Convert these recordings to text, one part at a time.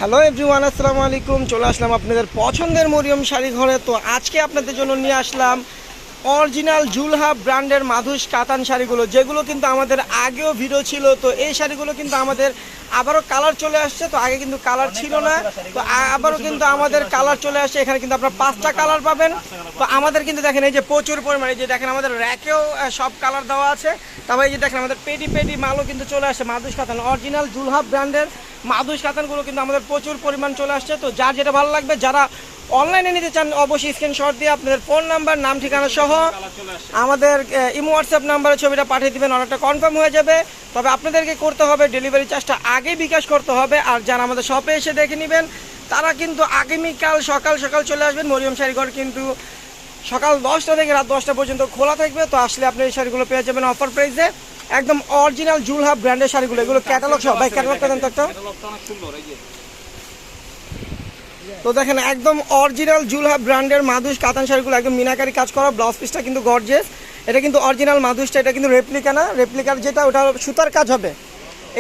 Hello everyone, আসসালামু আলাইকুম। চলে আসলাম আপনাদের পছন্দের মরিয়ম শাড়ি ঘরে। তো আজকে আপনাদের জন্য নিয়ে আসলাম অরিজিনাল জুলহা ব্র্যান্ডের মাধুস কাতান শাড়িগুলো, যেগুলো কিন্তু আমাদের আগেও ভিডিও ছিল। তো এই শাড়িগুলো কিন্তু আমাদের আবারও কালার চলে আসছে। তো আগে কিন্তু কালার ছিল না, তো আবারও কিন্তু আমাদের কালার চলে আসছে। এখানে কিন্তু আপনারা 5টা কালার পাবেন। তো আমাদের কিন্তু দেখেন এই যে প্রচুর পরিমাণে, যে দেখেন আমাদের র্যাকেও সব কালার দেওয়া আছে। তারপরে এই যে দেখেন আমাদের পেটি মালও কিন্তু চলে আসছে মাধুস কাতান, অরিজিনাল জুলহা ব্র্যান্ডের মাধুস কাতানগুলো কিন্তু আমাদের প্রচুর পরিমাণ চলে আসছে। তো যার যেটা ভালো লাগবে, যারা অনলাইনে নিতে চান অবশ্যই স্ক্রিনশট দিয়ে আপনাদের ফোন নাম্বার, নাম, ঠিকানা সহ আমাদের ইমো হোয়াটসঅ্যাপ নাম্বারে ছবিটা পাঠিয়ে দেবেন, অর্ডারটা কনফার্ম হয়ে যাবে। তবে আপনাদেরকে করতে হবে ডেলিভারি চার্জটা আগে বিকাশ করতে হবে। আর যারা আমাদের শপে এসে দেখে নেবেন তারা কিন্তু আগামীকাল সকাল সকাল চলে আসবেন। মরিয়ম শাড়িঘর কিন্তু সকাল 10টা থেকে রাত 10টা পর্যন্ত খোলা থাকবে। তো আসলে আপনি এই শাড়িগুলো পেয়ে যাবেন অফার প্রাইসে, একদম অরিজিনাল জুলহা ব্র্যান্ডের শাড়িগুলো। এগুলো ক্যাটালগ সব, ভাই ক্যাটালগটা দেন তো একটা। তো দেখেন একদম অরিজিনাল জুলহা ব্র্যান্ডের মাধুস কাতান শাড়িগুলো, একদম মিনাকারি কাজ করা। ব্লাউজ পিসটা কিন্তু গর্জিয়াস। এটা কিন্তু অরিজিনাল মাধুসটা, এটা কিন্তু রেপ্লিকা না। রেপ্লিকার যেটা ওটা সুতার কাজ হবে,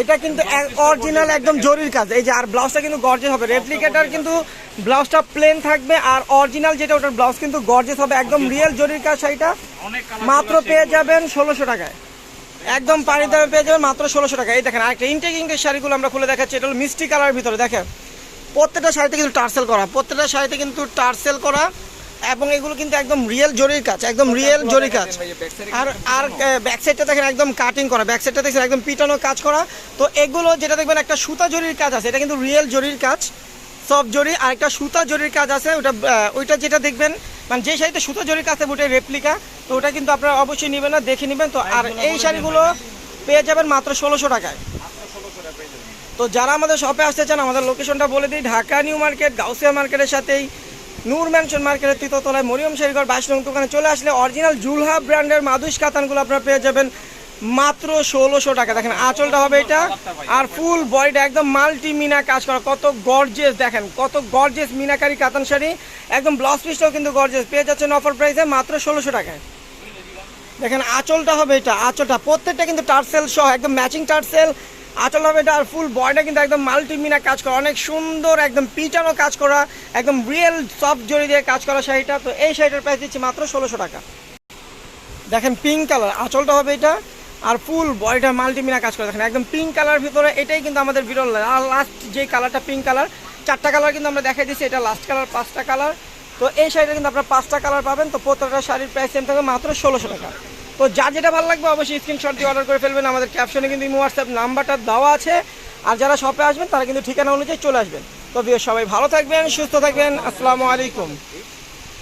এটা কিন্তু অরিজিনাল একদম জরির কাজ। এই যে আর ব্লাউজটা কিন্তু গর্জিয়াস হবে। রেপ্লিকাটার কিন্তু ব্লাউজটা প্লেন থাকবে, আর অরিজিনাল যেটা ওটার ব্লাউজ কিন্তু গর্জিয়াস হবে, একদম রিয়েল জরির কাজ। শাড়িটা মাত্র পেয়ে যাবেন 1600 টাকায়, একদম পানির দামে পেয়ে যাবেন মাত্র 1600 টাকা। এই দেখেন আরেকটা ইনটেক শাড়িগুলো আমরা খুলে দেখাচ্ছি। এটা হলো মিষ্টি কালারের ভিতরে। দেখেন প্রত্যেকটা শাড়িতে কিন্তু টার্সেল করা, প্রত্যেকটা শাড়িতে কিন্তু টার্সেল করা, এবং এগুলো কিন্তু একদম রিয়েল জরির কাজ, একদম রিয়েল জরির কাজ। আর আর ব্যাক সাইডটা দেখেন একদম কাটিং করা, ব্যাক সাইডটা দেখছেন একদম পিটানো কাজ করা। তো এগুলো যেটা দেখবেন একটা সুতা জরির কাজ আছে, এটা কিন্তু রিয়েল জরির কাজ, সব জরি। আর একটা সুতা জরির কাজ আছে, ওইটা যেটা দেখবেন মানে যে শাড়িতে সুতা জরির কাজ আছে ওটাই রেপ্লিকা। তো ওটা কিন্তু আপনারা অবশ্যই নেবেন না, দেখে নেবেন। তো আর এই শাড়িগুলো পেয়ে যাবেন মাত্র 1600 টাকায়। তো যারা আমাদের শপে আসতে চান, আমাদের লোকেশনটা বলে দিই, ঢাকা নিউ মার্কেট গাউসিয়া মার্কেটের সাথেই নূর ম্যানশন মার্কেটের তৃতীয়তলায় মরিয়ম শাড়িঘর 22 নং দোকানে চলে আসলে অরিজিনাল জুলহা ব্র্যান্ডের মাধুস কাতানগুলো আপনারা পেয়ে যাবেন মাত্র 1600 টাকা। দেখেন আঁচলটা হবে এটা, আর ফুল বডিটা একদম মাল্টি মিনা কাজ করা, কত গর্জিয়াস। দেখেন কত গর্জিয়াস মিনাকারি কাতান শাড়ি, একদম ব্লাউজ পিসটাও কিন্তু গর্জিয়াস। পেয়ে যাচ্ছেন অফার প্রাইসে মাত্র 1600 টাকায়। দেখেন আঁচলটা হবে এটা, আঁচলটা প্রত্যেকটা কিন্তু টার্সেল সহ, একদম ম্যাচিং টার্সেল আঁচল হবে এটা। আর ফুল বডিটা কিন্তু একদম মাল্টিমিনা কাজ করা, অনেক সুন্দর, একদম পিটানো কাজ করা, একদম রিয়েল সফট জরি দিয়ে কাজ করা শাড়িটা। তো এই শাড়িটার প্রাইস দিচ্ছি মাত্র 1600 টাকা। দেখেন পিঙ্ক কালার, আঁচলটা হবে এটা, আর ফুল বডিটা মাল্টিমিনা কাজ করা। দেখেন একদম পিঙ্ক কালার ভিতরে, এটাই কিন্তু আমাদের বিরল। আর লাস্ট যে কালারটা পিঙ্ক কালার, 4টা কালার কিন্তু আমরা দেখাই দিচ্ছি, এটা লাস্ট কালার 5টা কালার। তো এই শাড়িটা কিন্তু আপনারা 5টা কালার পাবেন। তো প্রত্যেকটা শাড়ির প্রাইস সেম থাকবে মাত্র 1600 টাকা। তো যার যেটা ভালো লাগবে অবশ্যই স্ক্রিনশট দিয়ে অর্ডার করে ফেলবেন। আমাদের ক্যাপশনে কিন্তু ইমো হোয়াটসঅ্যাপ নাম্বারটা দেওয়া আছে। আর যারা শপে আসবেন তারা কিন্তু ঠিকানা অনুযায়ী চলে আসবেন। তো সবাই ভালো থাকবেন, সুস্থ থাকবেন। আসসালামু আলাইকুম।